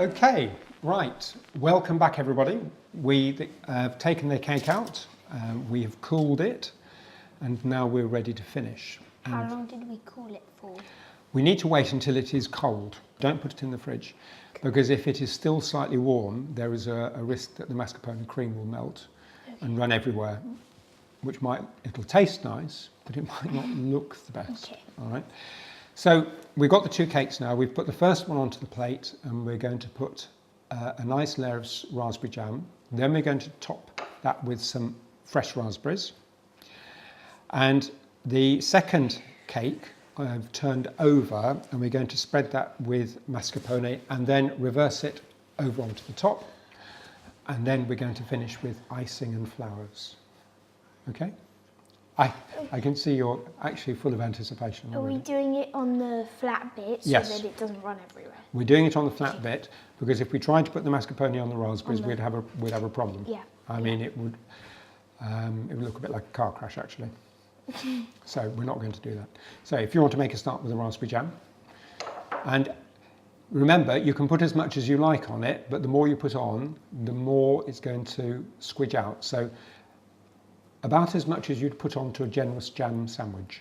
Okay, right. Welcome back, everybody. We have taken the cake out, we have cooled it, and now we're ready to finish. How long did we cool it for? We need to wait until it is cold. Don't put it in the fridge, because if it is still slightly warm, there is a risk that the mascarpone cream will melt and run everywhere, which it'll taste nice, but it might not look the best. Okay. All right. So we've got the two cakes now. We've put the first one onto the plate, and we're going to put a nice layer of raspberry jam. Then we're going to top that with some fresh raspberries. And the second cake I've turned over, and we're going to spread that with mascarpone and then reverse it over onto the top. And then we're going to finish with icing and flowers. Okay? I can see you're actually full of anticipation. Are we doing it on the flat bit so that it doesn't run everywhere? We're doing it on the flat bit, because if we tried to put the mascarpone on the raspberries, we'd have a problem. Yeah. I mean, it would look a bit like a car crash, actually. So we're not going to do that. So if you want to make a start with the raspberry jam, and remember, you can put as much as you like on it, but the more you put on, the more it's going to squidge out. So about as much as you'd put onto a generous jam sandwich.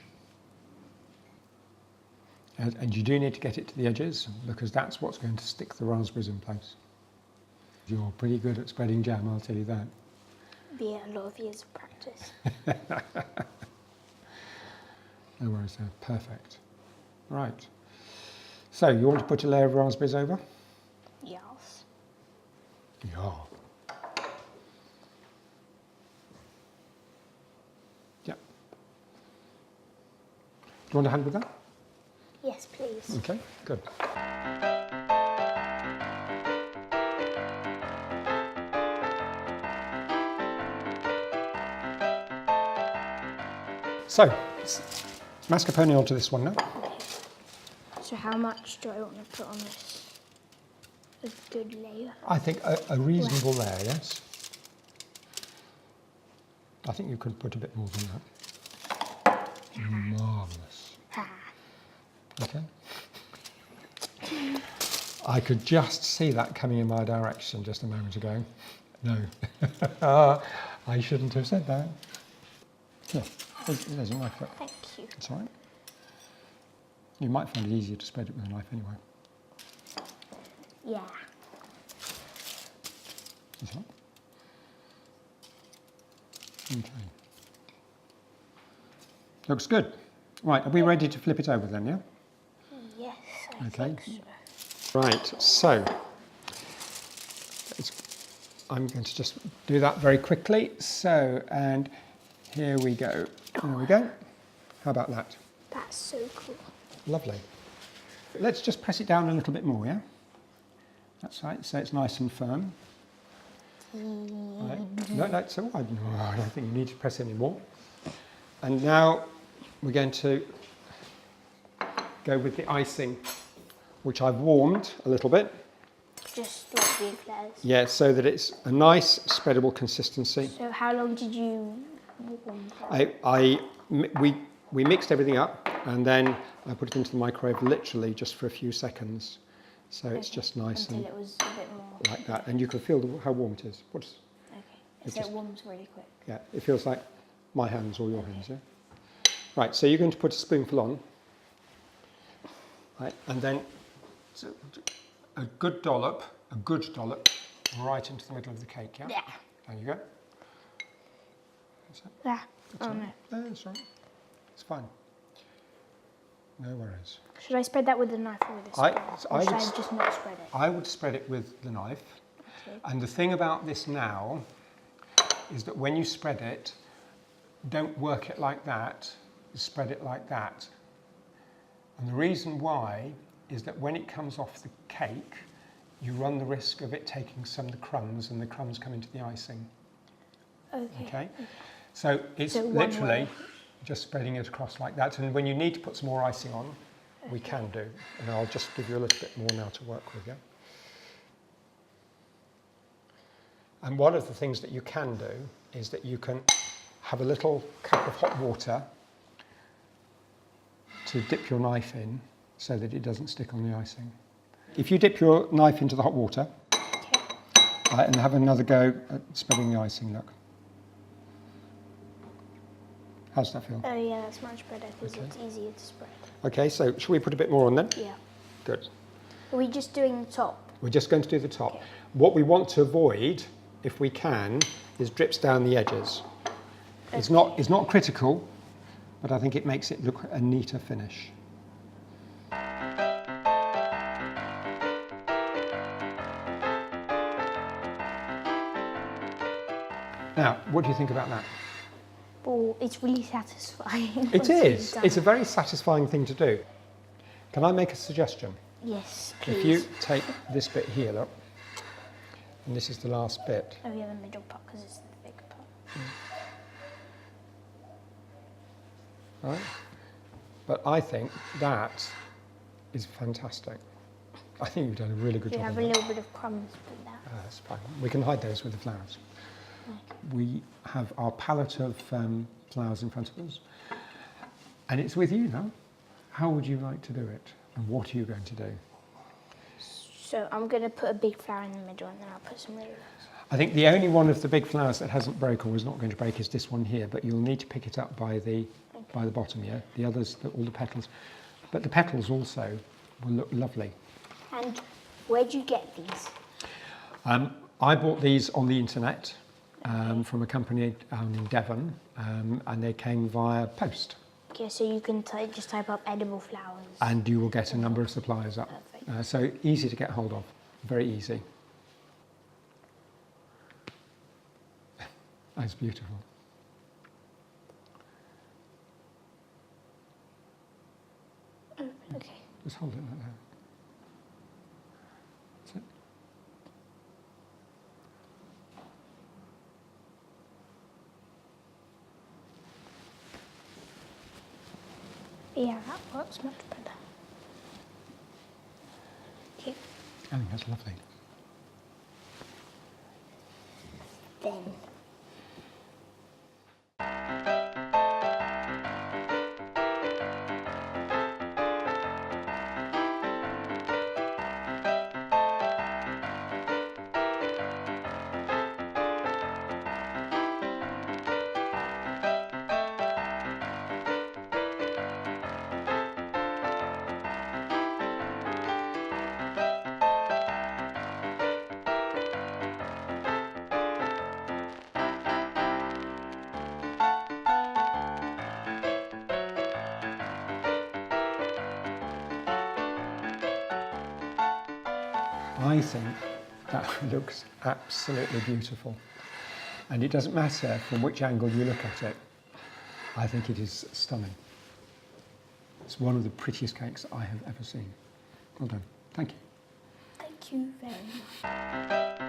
And you do need to get it to the edges, because that's what's going to stick the raspberries in place. You're pretty good at spreading jam, I'll tell you that. Be a lot of years of practice. No worries there, perfect. Right. So you want to put a layer of raspberries over? Yes. Yeah. Yeah. Do you want a hand with that? Yes, please. Okay, good. So, mascarpone onto this one now. Okay. So how much do I want to put on this? A good layer? I think a reasonable layer, yes. I think you could put a bit more than that. Marvellous. Okay. I could just see that coming in my direction just a moment ago. No. I shouldn't have said that. Yeah, there's a knife. Thank you. That's all right. You might find it easier to spread it with a knife anyway. Yeah. That's all right. Okay. Looks good. Right, are we ready to flip it over then, yeah? Yes, I think so. Right, so I'm going to just do that very quickly. So, and here we go. There we go. How about that? That's so cool. Lovely. Let's just press it down a little bit more, yeah? That's right, so it's nice and firm. Right. No, that's all right. No, I don't think you need to press any more. And now we're going to go with the icing, which I've warmed a little bit. Just like the eclairs? Yeah, so that it's a nice spreadable consistency. So how long did you warm that? We mixed everything up, and then I put it into the microwave literally just for a few seconds. So it's just nice until and it was a bit more like that. And you can feel how warm it is. Okay, so it warms really quick. Yeah, it feels like my hands or your hands, yeah? Right, so you're going to put a spoonful on. Right, and then a good dollop right into the middle of the cake, yeah? Yeah. There you go. Yeah. That's Oh right. no. No, that's right. It's fine. No worries. Should I spread that with a knife or with a spoon? Or should I just not spread it? I would spread it with the knife. Okay. And the thing about this now is that when you spread it, don't work it like that, spread it like that. And the reason why is that when it comes off the cake, you run the risk of it taking some of the crumbs, and the crumbs come into the icing. Okay? So it's literally just spreading it across like that. And when you need to put some more icing on, we can do. And I'll just give you a little bit more now to work with, yeah? And one of the things that you can do is that you can have a little cup of hot water to dip your knife in so that it doesn't stick on the icing. if you dip your knife into the hot water and have another go at spreading the icing, look. How does that feel? Oh yeah, that's much better because it's easier to spread. Okay, so should we put a bit more on then? Yeah. Good. Are we just doing the top? We're just going to do the top. Okay. What we want to avoid, if we can, is drips down the edges. Okay. It's not critical, but I think it makes it look a neater finish. Now, what do you think about that? Oh, it's really satisfying. It is. It's a very satisfying thing to do. Can I make a suggestion? Yes, please. If you take this bit here, look, and this is the last bit. Oh yeah, the middle part because it's the big part. Right? But I think that is fantastic. I think you've done a really good You job. have a little bit of crumbs with that. That's fine. We can hide those with the flowers. Okay. We have our palette of flowers in front of us, and it's with you now. How would you like to do it, and what are you going to do? So I'm going to put a big flower in the middle and then I'll put some little ones. I think the only one of the big flowers that hasn't broke or is not going to break is this one here, but you'll need to pick it up by the bottom, yeah? The others, all the petals. But the petals also will look lovely. And where do you get these? I bought these on the internet from a company down in Devon, and they came via post. Okay, so you can just type up edible flowers. And you will get a number of suppliers up. Perfect. So easy to get hold of, very easy. That's beautiful. Okay. Just hold it like that. That's it. Yeah, that works much better. Okay. I think that's lovely. Then. I think that looks absolutely beautiful. And it doesn't matter from which angle you look at it. I think it is stunning. It's one of the prettiest cakes I have ever seen. Well done. Thank you. Thank you very much.